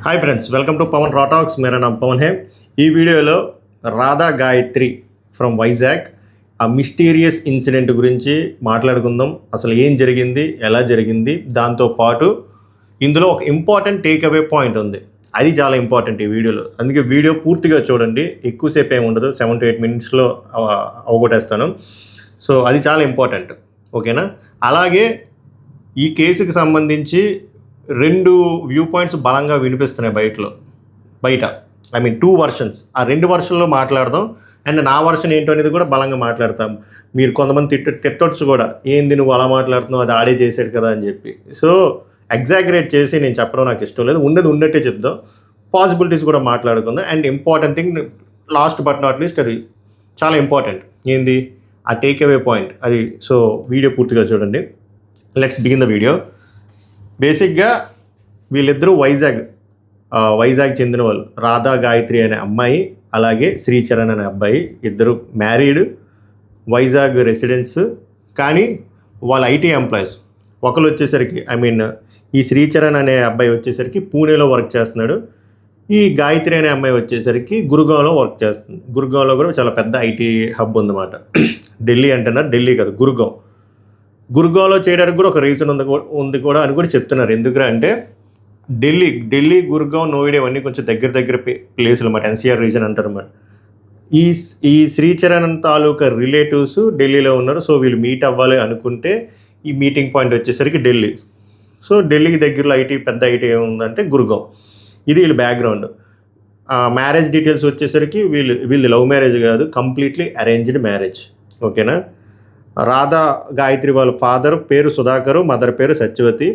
Hi friends, welcome to Pawan raw talks. मेरा नाम पवन है। ఈ వీడియోలో రాధా గాయత్రి ఫ్రమ్ వైజాగ్ ఆ మిస్టీరియస్ ఇన్సిడెంట్ గురించి మాట్లాడుకుందాం. అసలు ఏం జరిగింది, ఎలా జరిగింది, దాంతో పాటు ఇందులో ఒక ఇంపార్టెంట్ టేక్ అవే పాయింట్ ఉంది. అది చాలా ఇంపార్టెంట్ ఈ వీడియోలో. అందుకే వీడియో పూర్తిగా చూడండి. ఎక్కువసేపు ఏమి ఉండదు, 7 to 8 minutesలో అవగొట్టేస్తాను. సో అది చాలా ఇంపార్టెంట్, ఓకేనా? అలాగే ఈ కేసుకి సంబంధించి 2 వ్యూ పాయింట్స్ బలంగా వినిపిస్తున్నాయి బయట. I mean 2 versions. ఆ 2 వర్షన్లో మాట్లాడదాం. అండ్ నా వర్షన్ ఏంటో అనేది కూడా బలంగా మాట్లాడతాం. మీరు కొంతమంది తిట్టొచ్చు కూడా, ఏంది నువ్వు అలా మాట్లాడుతున్నావు, అది ఆడే చేశాడు కదా అని చెప్పి. సో ఎగ్జాగరేట్ చేసి నేను చెప్పడం నాకు ఇష్టం లేదు. ఉన్నట్టే చెప్దాం. పాసిబిలిటీస్ కూడా మాట్లాడుకుందాం. And important thing, last but not least, అది చాలా ఇంపార్టెంట్. ఏంది ఆ టేక్ అవే పాయింట్ అది. సో వీడియో పూర్తిగా చూడండి. Let's begin the video. బేసిక్గా వీళ్ళిద్దరూ వైజాగ్ చెందిన వాళ్ళు. రాధా గాయత్రి అనే అమ్మాయి, అలాగే శ్రీచరణ్ అనే అబ్బాయి. ఇద్దరు మ్యారీడ్, వైజాగ్ రెసిడెంట్స్. కానీ వాళ్ళ ఐటీ ఎంప్లాయీస్. ఒకరు వచ్చేసరికి ఈ శ్రీచరణ్ అనే అబ్బాయి వచ్చేసరికి పూణేలో వర్క్ చేస్తున్నాడు. ఈ గాయత్రి అనే అమ్మాయి వచ్చేసరికి గురుగాంలో వర్క్ చేస్తుంది. గురుగాంలో కూడా చాలా పెద్ద ఐటీ హబ్ ఉందన్నమాట. ఢిల్లీ అంటున్నారు, ఢిల్లీ కాదు, గురుగాంలో చేయడానికి కూడా ఒక రీజన్ ఉంది కూడా అని కూడా చెప్తున్నారు. ఎందుకంటే ఢిల్లీ, గురుగాం, నోయిడా ఇవన్నీ కొంచెం దగ్గర ప్లేసులు అన్నమాట. ఎన్సీఆర్ రీజన్ అంటారు అన్నమాట. ఈ శ్రీచరణ్ తాలూకా రిలేటివ్స్ ఢిల్లీలో ఉన్నారు. సో వీళ్ళు మీట్ అవ్వాలి అనుకుంటే ఈ మీటింగ్ పాయింట్ వచ్చేసరికి ఢిల్లీ. సో ఢిల్లీకి దగ్గరలో పెద్ద ఐటీ ఏముందంటే గురుగాం. ఇది వీళ్ళ బ్యాక్గ్రౌండ్. మ్యారేజ్ డీటెయిల్స్ వచ్చేసరికి వీళ్ళు లవ్ మ్యారేజ్ కాదు, కంప్లీట్లీ అరేంజ్డ్ మ్యారేజ్, ఓకేనా? రాధా గాయత్రి వాళ్ళ ఫాదర్ పేరు సుధాకరు, మదర్ పేరు సత్యవతి.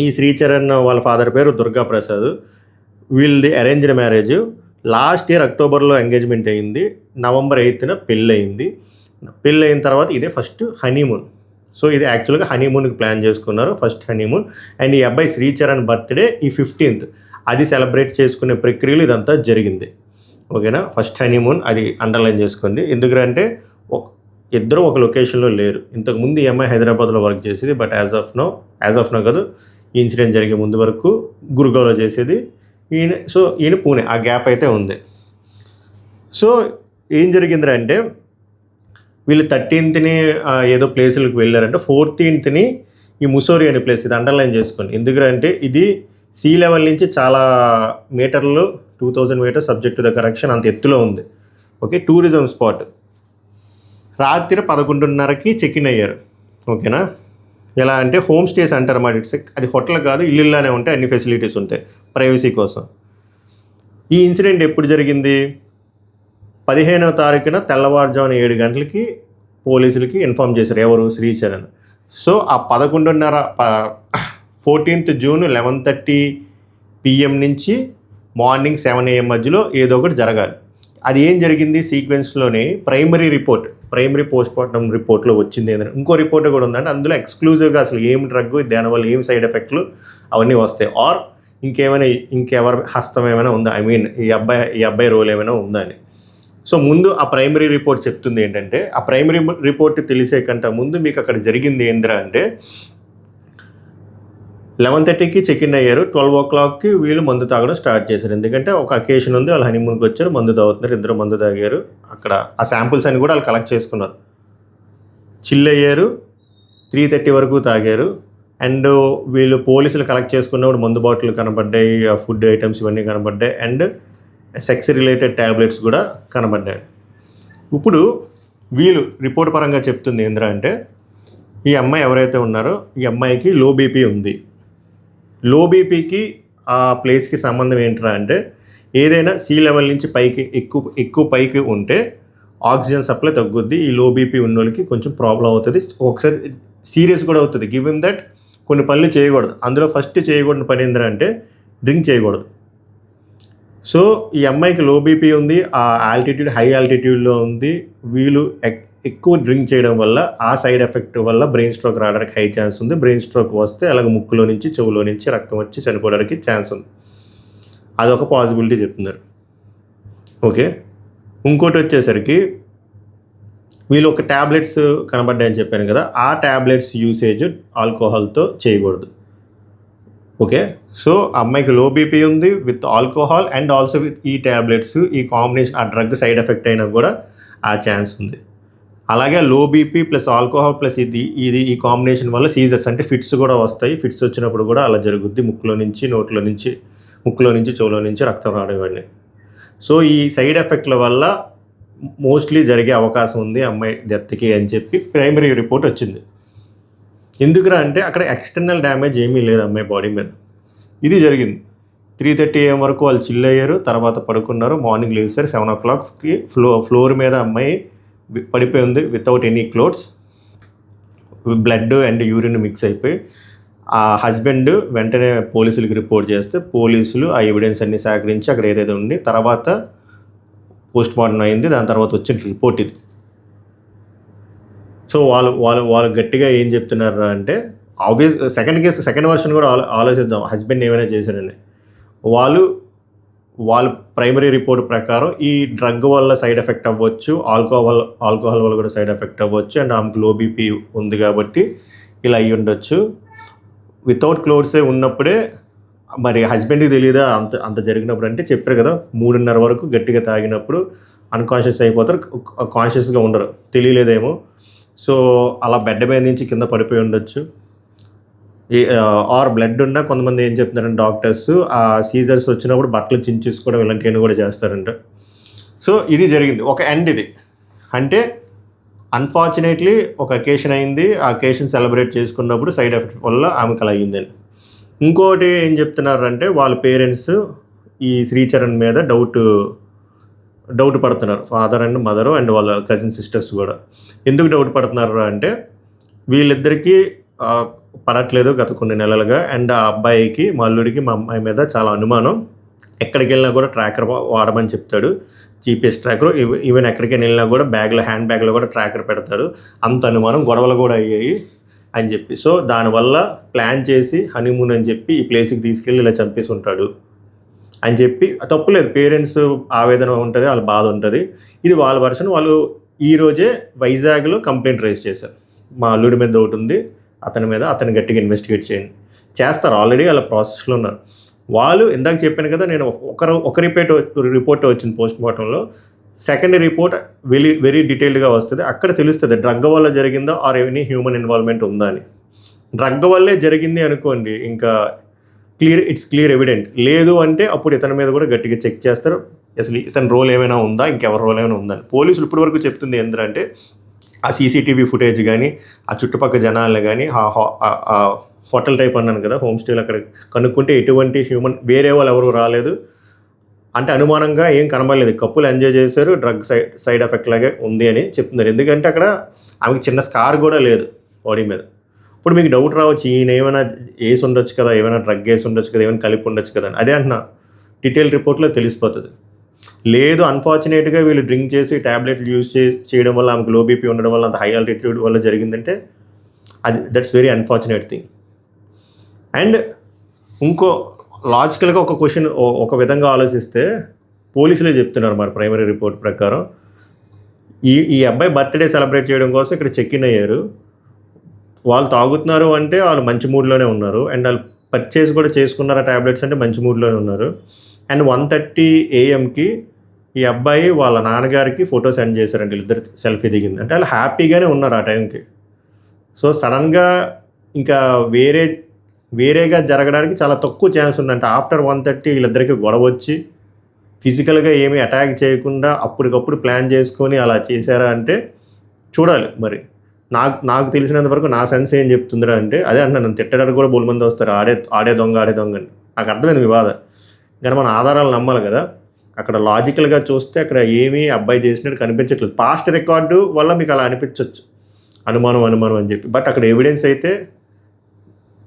ఈ శ్రీచరణ్ వాళ్ళ ఫాదర్ పేరు దుర్గాప్రసాద్. వీళ్ళది అరేంజ్డ్ మ్యారేజ్. లాస్ట్ ఇయర్ అక్టోబర్లో ఎంగేజ్మెంట్ అయింది. నవంబర్ 8న పెళ్ళయింది. పెళ్ళయిన తర్వాత ఇదే ఫస్ట్ హనీమూన్. సో ఇది యాక్చువల్గా హనీమూన్కి ప్లాన్ చేసుకున్నారు, ఫస్ట్ హనీమూన్. అండ్ ఈ అబ్బాయి శ్రీచరణ్ బర్త్డే ఈ 15th. అది సెలబ్రేట్ చేసుకునే ప్రక్రియలు ఇదంతా జరిగింది, ఓకేనా? ఫస్ట్ హనీమూన్ అది అండర్లైన్ చేసుకోండి. ఎందుకంటే ఇద్దరు ఒక లొకేషన్లో లేరు. ఇంతకుముందు ఈ అమ్మాయి హైదరాబాద్లో వర్క్ చేసేది, బట్ యాజ్ ఆఫ్ నో కాదు, ఈ ఇన్సిడెంట్ జరిగే ముందు వరకు గురుగాంలో చేసేది. ఈయన పూణే. ఆ గ్యాప్ అయితే ఉంది. సో ఏం జరిగిందంటే వీళ్ళు 13th ఏదో ప్లేసులకు వెళ్ళారంటే 14th ఈ ముసోరి అనే ప్లేస్, ఇది అండర్లైన్ చేసుకోండి. ఎందుకంటే ఇది సీ లెవెల్ నుంచి చాలా మీటర్లు, 2000 meters subject to the correction, అంత ఎత్తులో ఉంది, ఓకే? Tourism spot. రాత్రి 11:30కి చెక్ ఇన్ అయ్యారు, ఓకేనా? ఎలా అంటే హోమ్ స్టేస్ అంటారు అన్నమాట. అది హోటల్ కాదు, ఇల్లులానే ఉంటాయి, అన్ని ఫెసిలిటీస్ ఉంటాయి ప్రైవసీ కోసం. ఈ ఇన్సిడెంట్ ఎప్పుడు జరిగింది? 15వ తారీఖున తెల్లవారుజామున 7 గంటలకి పోలీసులకి ఇన్ఫామ్ చేశారు. ఎవరు? శ్రీచరణ్. సో ఆ 14th June 11:30 PM నుంచి మార్నింగ్ 7 AM మధ్యలో ఏదో ఒకటి జరగాలి. అది ఏం జరిగింది సీక్వెన్స్లోనే ప్రైమరీ పోస్ట్మార్టం రిపోర్ట్లో వచ్చింది. ఏంటంటే ఇంకో రిపోర్ట్ కూడా ఉందంటే అందులో ఎక్స్క్లూజివ్గా అసలు ఏం డ్రగ్, దానివల్ల ఏం సైడ్ ఎఫెక్ట్లు అవన్నీ వస్తాయి, ఆర్ ఇంకెవరి హస్తం ఏమైనా ఉందా, ఈ అబ్బాయి రోల్ ఏమైనా ఉందా అని. సో ముందు ఆ ప్రైమరీ రిపోర్ట్ చెప్తుంది ఏంటంటే, ఆ ప్రైమరీ రిపోర్ట్ తెలిసే కంటే ముందు మీకు అక్కడ జరిగింది ఏంద్రా అంటే 11:30కి చెక్ ఇన్ అయ్యారు. 12 o'clockకి వీళ్ళు మందు తాగడం స్టార్ట్ చేశారు. ఎందుకంటే ఒక అకేషన్ ఉంది, వాళ్ళు హనీమూన్కి వచ్చారు, మందు తాగుతున్నారు, ఇద్దరు మందు తాగారు. అక్కడ ఆ శాంపుల్స్ అని కూడా వాళ్ళు కలెక్ట్ చేసుకున్నారు. చిల్ అయ్యారు, 3:30 వరకు తాగారు. అండ్ వీళ్ళు పోలీసులు కలెక్ట్ చేసుకున్నప్పుడు మందు బాటిల్ కనబడ్డాయి, ఫుడ్ ఐటమ్స్ ఇవన్నీ కనబడ్డాయి, అండ్ సెక్స్ రిలేటెడ్ ట్యాబ్లెట్స్ కూడా కనబడ్డాయి. ఇప్పుడు వీళ్ళు రిపోర్ట్ పరంగా చెప్తుంది ఏంద్రా అంటే, ఈ అమ్మాయి ఎవరైతే ఉన్నారో ఈ అమ్మాయికి లో బీపీ ఉంది. లో బీపీకి ఆ ప్లేస్కి సంబంధం ఏంట్రా అంటే, ఏదైనా సీ లెవెల్ నుంచి ఎక్కువ పైకి ఉంటే ఆక్సిజన్ సప్లై తగ్గుద్ది. ఈ లో బీపీ ఉన్న వాళ్ళకి కొంచెం ప్రాబ్లం అవుతుంది, ఒకసారి సీరియస్ కూడా అవుతుంది. గివెన్ దట్ కొన్ని పనులు చేయకూడదు. అందులో ఫస్ట్ చేయకూడని పని ఏంద్రా అంటే డ్రింక్ చేయకూడదు. సో ఈ అమ్మాయికి లో బీపీ ఉంది, ఆ హై ఆల్టిట్యూడ్లో ఉంది. వీళ్ళు ఎక్కువ డ్రింక్ చేయడం వల్ల ఆ సైడ్ ఎఫెక్ట్ వల్ల బ్రెయిన్ స్ట్రోక్ రావడానికి హై ఛాన్స్ ఉంది. బ్రెయిన్ స్ట్రోక్ వస్తే అలాగే ముక్కులో నుంచి, చెవులో నుంచి రక్తం వచ్చి చనిపోవడానికి ఛాన్స్ ఉంది. అదొక పాసిబిలిటీ చెప్తున్నారు, ఓకే? ఇంకోటి వచ్చేసరికి వీళ్ళు ఒక ట్యాబ్లెట్స్ కనబడ్డాయని చెప్పాను కదా, ఆ ట్యాబ్లెట్స్ యూసేజ్ ఆల్కహాల్తో చేయకూడదు. ఓకే. సో అమ్మాయికి లో బీపీ ఉంది with alcohol and also with ఈ ట్యాబ్లెట్స్, ఈ కాంబినేషన్ ఆ డ్రగ్ సైడ్ ఎఫెక్ట్ అయినా కూడా ఆ ఛాన్స్ ఉంది. అలాగే low BP plus alcohol plus ఈ కాంబినేషన్ వల్ల సీజర్స్ అంటే ఫిట్స్ కూడా వస్తాయి. ఫిట్స్ వచ్చినప్పుడు కూడా అలా జరుగుద్ది. ముక్కులో నుంచి చెవులో నుంచి రక్తం రావడం ఇవన్నీ. సో ఈ సైడ్ ఎఫెక్ట్ల వల్ల మోస్ట్లీ జరిగే అవకాశం ఉంది అమ్మాయి డెత్కి అని చెప్పి ప్రైమరీ రిపోర్ట్ వచ్చింది. ఎందుకురా అంటే అక్కడ ఎక్స్టర్నల్ డ్యామేజ్ ఏమీ లేదు అమ్మాయి బాడీ మీద. ఇది జరిగింది. 3:30 AM వరకు వాళ్ళు చిల్ అయ్యారు. తర్వాత పడుకున్నారు. మార్నింగ్ లేచారు 7 o'clockకి. ఫ్లోర్ మీద అమ్మాయి పడిపోయి ఉంది without any clothes. Blood and urine mix అయిపోయి ఆ హస్బెండ్ వెంటనే పోలీసులకి రిపోర్ట్ చేస్తే పోలీసులు ఆ ఎవిడెన్స్ అన్ని సేకరించి అక్కడ ఏదైతే ఉంది తర్వాత పోస్ట్ మార్టం అయింది. దాని తర్వాత వచ్చిన రిపోర్ట్ ఇది. సో వాళ్ళు గట్టిగా ఏం చెప్తున్నారు అంటే ఆబ్వియస్ సెకండ్ వర్షన్ కూడా ఆలోచిద్దాం హస్బెండ్ ఏమైనా చేశారని. వాళ్ళు ప్రైమరీ రిపోర్ట్ ప్రకారం ఈ డ్రగ్ వల్ల సైడ్ ఎఫెక్ట్ అవ్వచ్చు, ఆల్కహాల్ వల్ల కూడా సైడ్ ఎఫెక్ట్ అవ్వచ్చు అండ్ ఆమెకు లో బీపీ ఉంది కాబట్టి ఇలా అయ్యి ఉండొచ్చు. వితౌట్ క్లోత్సే ఉన్నప్పుడే మరి హస్బెండ్కి తెలియదా అంత జరిగినప్పుడు అంటే చెప్పారు కదా 3:30 వరకు గట్టిగా తాగినప్పుడు అన్కాన్షియస్ అయిపోతారు, కాన్షియస్గా ఉండరు, తెలియలేదేమో. సో అలా బెడ్ మీద నుంచి కింద పడిపోయి ఉండొచ్చు. ఆర్ బ్లడ్ ఉన్నా కొంతమంది ఏం చెప్తున్నారంటే డాక్టర్స్ ఆ సీజర్స్ వచ్చినప్పుడు బట్టలు చించేసుకోవడం ఇలాంటివన్నీ కూడా చేస్తారంట. సో ఇది జరిగింది ఒక ఎండ్ ఇది. అంటే అన్ఫార్చునేట్లీ ఒక అకేషన్ అయింది. ఆ అకేషన్ సెలబ్రేట్ చేసుకున్నప్పుడు సైడ్ ఎఫెక్ట్ వల్ల ఆమెకు అలా అయ్యిందని. ఇంకోటి ఏం చెప్తున్నారంటే వాళ్ళ పేరెంట్స్ ఈ శ్రీచరణ్ మీద డౌట్ పడుతున్నారు. ఫాదర్ అండ్ మదరు అండ్ వాళ్ళ కజిన్ సిస్టర్స్ కూడా. ఎందుకు డౌట్ పడుతున్నారు అంటే వీళ్ళిద్దరికీ పడట్లేదు గత కొన్ని నెలలుగా. అండ్ ఆ అబ్బాయికి మా అల్లుడికి మా అమ్మాయి మీద చాలా అనుమానం. ఎక్కడికి వెళ్ళినా కూడా ట్రాకర్ వాడమని చెప్తాడు, GPS ట్రాకర్. ఈవెన్ ఎక్కడికైనా వెళ్ళినా కూడా హ్యాండ్ బ్యాగ్లో కూడా ట్రాకర్ పెడతారు. అంత అనుమానం, గొడవలు కూడా అయ్యాయి అని చెప్పి. సో దానివల్ల ప్లాన్ చేసి హనీమూన్ అని చెప్పి ఈ ప్లేస్కి తీసుకెళ్ళి ఇలా చంపేసి ఉంటాడు అని చెప్పి. తప్పులేదు, పేరెంట్స్ ఆవేదన ఉంటుంది, వాళ్ళ బాధ ఉంటుంది. ఇది వాళ్ళ వర్షన్. వాళ్ళు ఈరోజే వైజాగ్లో కంప్లైంట్ రైజ్ చేశారు. మా అల్లుడి మీద డౌట్ ఉంది, అతని గట్టిగా ఇన్వెస్టిగేట్ చేస్తారు. ఆల్రెడీ వాళ్ళ ప్రాసెస్లో ఉన్నారు. వాళ్ళు ఇందాక చెప్పాను కదా నేను ఒక రిపోర్ట్ వచ్చింది పోస్ట్ మార్టంలో. సెకండ్ రిపోర్ట్ వెరీ డీటెయిల్డ్గా వస్తుంది. అక్కడ తెలుస్తుంది డ్రగ్ వల్ల జరిగిందో ఆర్ ఎనీ హ్యూమన్ ఇన్వాల్వ్మెంట్ ఉందా అని. డ్రగ్ వల్లే జరిగింది అనుకోండి, ఇంకా ఇట్స్ క్లియర్ ఎవిడెంట్. లేదు అంటే అప్పుడు ఇతని మీద కూడా గట్టిగా చెక్ చేస్తారు, అసలు ఇతని రోల్ ఏమైనా ఉందా, ఇంకెవరి రోల్ ఏమైనా ఉందని. పోలీసులు ఇప్పటి వరకు చెప్తుంది ఏంటంటే ఆ CCTV ఫుటేజ్ కానీ ఆ చుట్టుపక్కల జనాలను కానీ ఆ హోటల్ టైప్ అన్నాను కదా, హోమ్ స్టేలు అక్కడ కనుక్కుంటే ఎటువంటి హ్యూమన్ వేరే వాళ్ళు ఎవరు రాలేదు అంటే అనుమానంగా ఏం కనబడలేదు. కప్పులు ఎంజాయ్ చేశారు, డ్రగ్ సైడ్ ఎఫెక్ట్ లాగే ఉంది అని చెప్తున్నారు. ఎందుకంటే అక్కడ ఆమెకి చిన్న స్కార్ కూడా లేదు బాడీ మీద. ఇప్పుడు మీకు డౌట్ రావచ్చు, ఈయన ఏమైనా వేసి ఉండొచ్చు కదా, ఏమైనా డ్రగ్ వేసి ఉండొచ్చు కదా, ఏమైనా కలిపి ఉండొచ్చు కదా అని. అదే అంటున్నా, డీటెయిల్ రిపోర్ట్లో తెలిసిపోతుంది. లేదు అన్ఫార్చునేట్గా వీళ్ళు డ్రింక్ చేసి ట్యాబ్లెట్లు యూజ్ చేయడం వల్ల ఆమెకు లో బీపీ ఉండడం వల్ల అంత హై ఆల్టిట్యూడ్ వల్ల జరిగిందంటే that's very unfortunate thing. And ఇంకో లాజికల్గా ఒక క్వశ్చన్ ఒక విధంగా ఆలోచిస్తే పోలీసులే చెప్తున్నారు మరి ప్రైమరీ రిపోర్ట్ ప్రకారం ఈ అబ్బాయి బర్త్డే సెలబ్రేట్ చేయడం కోసం ఇక్కడ చెక్ ఇన్ అయ్యారు. వాళ్ళు తాగుతున్నారు అంటే వాళ్ళు మంచి మూడ్లోనే ఉన్నారు. అండ్ వాళ్ళు పర్చేస్ కూడా చేసుకున్నారు ఆ ట్యాబ్లెట్స్ అంటే మంచి మూడ్లోనే ఉన్నారు. అండ్ 1:30 AM ఈ అబ్బాయి వాళ్ళ నాన్నగారికి ఫోటో సెండ్ చేశారంటే వీళ్ళిద్దరు సెల్ఫీ దిగింది అంటే వాళ్ళు హ్యాపీగానే ఉన్నారు ఆ టైంకి. సో సడన్గా ఇంకా వేరేగా జరగడానికి చాలా తక్కువ ఛాన్స్ ఉందంటే ఆఫ్టర్ 1:30 వీళ్ళిద్దరికి గొడవ వచ్చి ఫిజికల్గా ఏమీ అటాక్ చేయకుండా అప్పటికప్పుడు ప్లాన్ చేసుకొని అలా చేశారా అంటే చూడాలి. మరి నాకు తెలిసినంత వరకు నా సెన్స్ ఏం చెప్తుందిరా అంటే అదే అంటున్నాను, నన్ను తిట్టడానికి కూడా బోల్ మంది వస్తారు, ఆడే దొంగ అని. నాకు అర్థమైంది మీ బాధ, కానీ మన ఆధారాలు నమ్మాలి కదా. అక్కడ లాజికల్గా చూస్తే అక్కడ ఏమీ అబ్బాయి చేసినట్టు కనిపించట్లేదు. పాస్ట్ రికార్డు వల్ల మీకు అలా అనిపించవచ్చు, అనుమానం అని చెప్పి. బట్ అక్కడ ఎవిడెన్స్ అయితే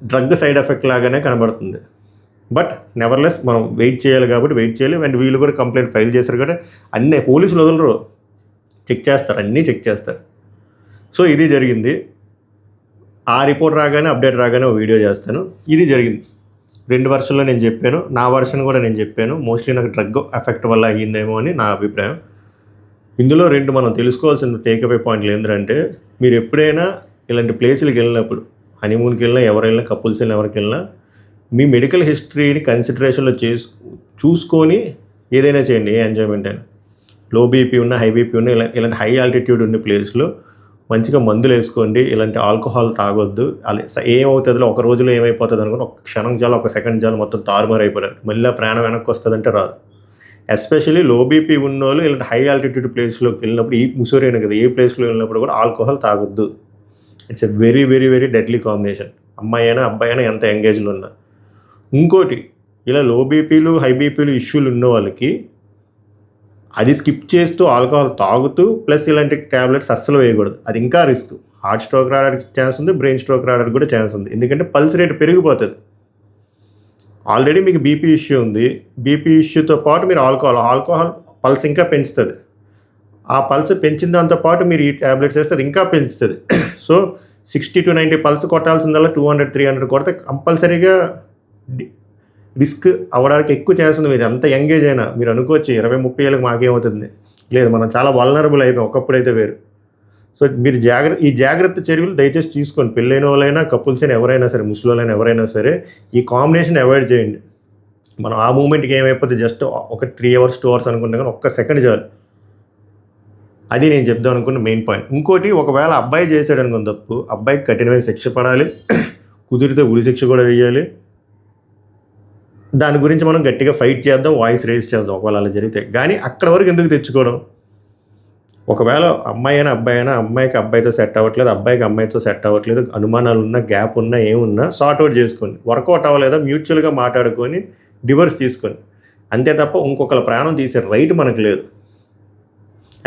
డ్రగ్ సైడ్ ఎఫెక్ట్ లాగానే కనబడుతుంది. బట్ నెవర్లెస్ మనం వెయిట్ చేయాలి కాబట్టి వెయిట్ చేయాలి. అండ్ వీళ్ళు కూడా కంప్లైంట్ ఫైల్ చేశారు కాబట్టి అన్నీ పోలీసులు వదలరు, చెక్ చేస్తారు, అన్నీ చెక్ చేస్తారు. సో ఇది జరిగింది. ఆ రిపోర్ట్ రాగానే అప్డేట్ రాగానే వీడియో చేస్తాను. ఇది జరిగింది. 2 వర్షన్లో నేను చెప్పాను, నా వర్షన్ కూడా నేను చెప్పాను. మోస్ట్లీ నాకు డ్రగ్ ఎఫెక్ట్ వల్ల అయ్యిందేమో అని నా అభిప్రాయం. ఇందులో 2 మనం తెలుసుకోవాల్సిన టేక్అవే పాయింట్లు ఏంటంటే, మీరు ఎప్పుడైనా ఇలాంటి ప్లేసులకు వెళ్ళినప్పుడు, హనీమూన్కి వెళ్ళినా, ఎవరైనా కపుల్స్ వెళ్ళినా, ఎవరికి వెళ్ళినా మీ మెడికల్ హిస్టరీని కన్సిడరేషన్లో చూసుకొని ఏదైనా చేయండి, ఏ ఎంజాయ్మెంట్ అయినా. లో బీపీ ఉన్న, హై బీపీ ఉన్న, ఇలాంటి హై ఆల్టిట్యూడ్ ఉన్న ప్లేస్లో మంచిగా మందులు వేసుకోండి. ఇలాంటి ఆల్కహాల్ తాగొద్దు. అలా ఏమవుతుందో ఒక రోజులో ఏమైపోతుంది అనుకుని ఒక క్షణం చాలు, ఒక సెకండ్ చాలు, మొత్తం తారుమారు అయిపోయారు. మళ్ళీ ప్రాణం వెనక్కి వస్తుందంటే రాదు. ఎస్పెషల్లీ లో బీపీ ఉన్న వాళ్ళు ఇలాంటి హై ఆల్టిట్యూడ్ ప్లేస్లోకి వెళ్ళినప్పుడు, ఈ ముసూరి అయినా కదా, ఏ ప్లేస్లో వెళ్ళినప్పుడు కూడా ఆల్కహాల్ తాగొద్దు. It's a very very very deadly combination. అమ్మాయి అయినా అబ్బాయి అయినా ఎంత ఎంగేజ్లో ఉన్నా. ఇంకోటి, ఇలా లో బీపీలు హై బీపీలు ఇష్యూలు ఉన్న వాళ్ళకి అది స్కిప్ చేస్తూ ఆల్కహాల్ తాగుతూ ప్లస్ ఇలాంటి ట్యాబ్లెట్స్ అస్సలు వేయకూడదు. అది ఇంకా రిస్క్. హార్ట్ స్ట్రోక్ రావడానికి ఛాన్స్ ఉంది, బ్రెయిన్ స్ట్రోక్ రావడానికి కూడా ఛాన్స్ ఉంది. ఎందుకంటే పల్స్ రేట్ పెరిగిపోతుంది. ఆల్రెడీ మీకు బీపీ ఇష్యూ ఉంది. బీపీ ఇష్యూతో పాటు మీరు ఆల్కహాల్ పల్స్ ఇంకా పెంచుతుంది. ఆ పల్స్ పెంచిన దాంతోపాటు మీరు ఈ ట్యాబ్లెట్స్ వేస్తే అది ఇంకా పెంచుతుంది. సో 60 to 90 పల్స్ కొట్టాల్సిందల్లా 200-300 కొడితే కంపల్సరీగా రిస్క్ అవ్వడానికి ఎక్కువ ఛాన్స్ ఉంది. మీరు అంత యంగేజ్ అయినా మీరు అనుకోవచ్చు 20-30 ఏళ్ళకి మాకేమవుతుంది. లేదు, మనం చాలా వల్నరబుల్ అయిపోయాం. ఒకప్పుడైతే వేరు. సో మీరు ఈ జాగ్రత్త చర్యలు దయచేసి తీసుకోండి. పెళ్ళైన వాళ్ళైనా, కపుల్స్ అయినా, ఎవరైనా సరే, ముసలివాళ్ళైనా ఎవరైనా సరే ఈ కాంబినేషన్ అవాయిడ్ చేయండి. మనం ఆ మూమెంట్కి ఏమైపోతే జస్ట్ ఒక 3 hours 2 hours అనుకుంటే కానీ ఒక్క సెకండ్ చాలు. అది నేను చెప్దాం అనుకున్న మెయిన్ పాయింట్. ఇంకోటి, ఒకవేళ అబ్బాయి చేశాడు అనుకున్న తప్పు, అబ్బాయికి కఠినమైన శిక్ష పడాలి. కుదిరితే ఉరి శిక్ష కూడా వేయాలి. దాని గురించి మనం గట్టిగా ఫైట్ చేద్దాం, వాయిస్ రేస్ చేద్దాం ఒకవేళ అలా జరిగితే. కానీ అక్కడ వరకు ఎందుకు తెచ్చుకోవడం? ఒకవేళ అమ్మాయి అయినా అబ్బాయి అయినా, అమ్మాయికి అబ్బాయితో సెట్ అవ్వట్లేదు, అబ్బాయికి అమ్మాయితో సెట్ అవ్వట్లేదు, అనుమానాలు ఉన్నా, గ్యాప్ ఉన్నా, ఏమున్నా సార్ట్అవుట్ చేసుకోండి. వర్కౌట్ అవ్వలేదా మ్యూచువల్గా మాట్లాడుకొని డివోర్స్ తీసుకోండి. అంతే తప్ప ఇంకొకళ్ళ ప్రాణం తీసే రైట్ మనకు లేదు.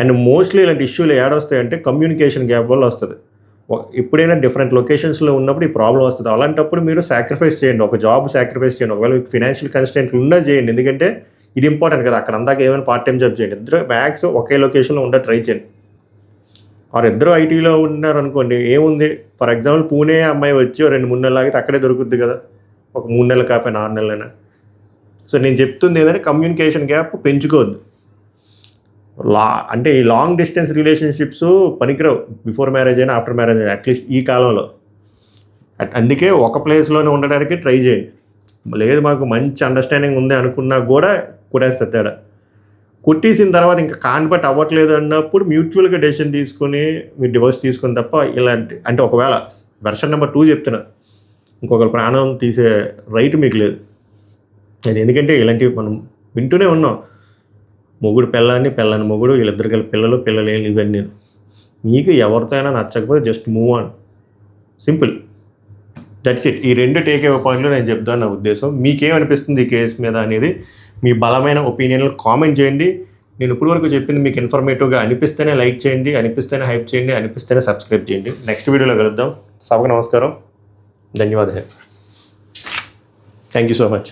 అండ్ మోస్ట్లీ ఇలాంటి ఇష్యూలు ఏడొస్తాయంటే కమ్యూనికేషన్ గ్యాప్ వల్ల వస్తుంది. ఎప్పుడైనా డిఫరెంట్ లొకేషన్స్లో ఉన్నప్పుడు ఈ ప్రాబ్లం వస్తుంది. అలాంటప్పుడు మీరు సాక్రిఫైస్ చేయండి, ఒక జాబ్ సాక్రిఫైస్ చేయండి. ఒకవేళ మీకు ఫినాన్షియల్ కన్స్టెంట్లు ఉన్నా చేయండి. ఎందుకంటే ఇది ఇంపార్టెంట్ కదా. అక్కడ అందాక ఏమైనా పార్ట్ టైం జాబ్ చేయండి. ఇద్దరు మ్యాక్స్ ఒకే లొకేషన్లో ఉండే ట్రై చేయండి. వారు ఇద్దరు ఐటీలో ఉన్నారనుకోండి, ఏముంది, ఫర్ ఎగ్జాంపుల్ పూణే అమ్మాయి వచ్చి 2-3 నెలలు ఆగితే అక్కడే దొరుకుద్ది కదా, ఒక 3 నెలలు కాకపోయినా 6 నెలలైనా. సో నేను చెప్తుంది ఏంటంటే కమ్యూనికేషన్ గ్యాప్ పెంచుకోవద్దు. అంటే ఈ లాంగ్ డిస్టెన్స్ రిలేషన్షిప్స్ పనికిరావు, బిఫోర్ మ్యారేజ్ అయినా ఆఫ్టర్ మ్యారేజ్ అయినా, అట్లీస్ట్ ఈ కాలంలో. అందుకే ఒక ప్లేస్లోనే ఉండడానికి ట్రై చేయండి. లేదు మాకు మంచి అండర్స్టాండింగ్ ఉంది అనుకున్నా కూడా కొట్టేస్తుంది తేడా. కొట్టేసిన తర్వాత ఇంకా కాన్వర్ట్ అవ్వట్లేదు అన్నప్పుడు మ్యూచువల్గా డెసిషన్ తీసుకుని మీరు డివోర్స్ తీసుకుని తప్ప ఇలాంటి, అంటే ఒకవేళ వెర్షన్ నెంబర్ 2 చెప్తున్నా, ఇంకొకరు ప్రాణం తీసే రైట్ మీకు లేదు. అది ఎందుకంటే ఇలాంటివి మనం వింటూనే ఉన్నాం. మొగుడు పెళ్ళాన్ని మొగుడు, వీళ్ళిద్దరు కలిపి పిల్లలు ఇవన్నీ. మీకు ఎవరితో అయినా నచ్చకపోతే just move on, simple, that's it. ఈ 2 టేక్అవే పాయింట్లు నేను చెప్తాను నా ఉద్దేశం. మీకేమనిపిస్తుంది ఈ కేసు మీద అనేది మీ బలమైన ఒపీనియన్లు కామెంట్ చేయండి. నేను ఇప్పటివరకు చెప్పింది మీకు ఇన్ఫర్మేటివ్గా అనిపిస్తేనే లైక్ చేయండి, అనిపిస్తేనే హైప్ చేయండి, అనిపిస్తేనే సబ్స్క్రైబ్ చేయండి. నెక్స్ట్ వీడియోలో కలుద్దాం. సభకు నమస్కారం, ధన్యవాదాలు, థ్యాంక్ యూ సో మచ్.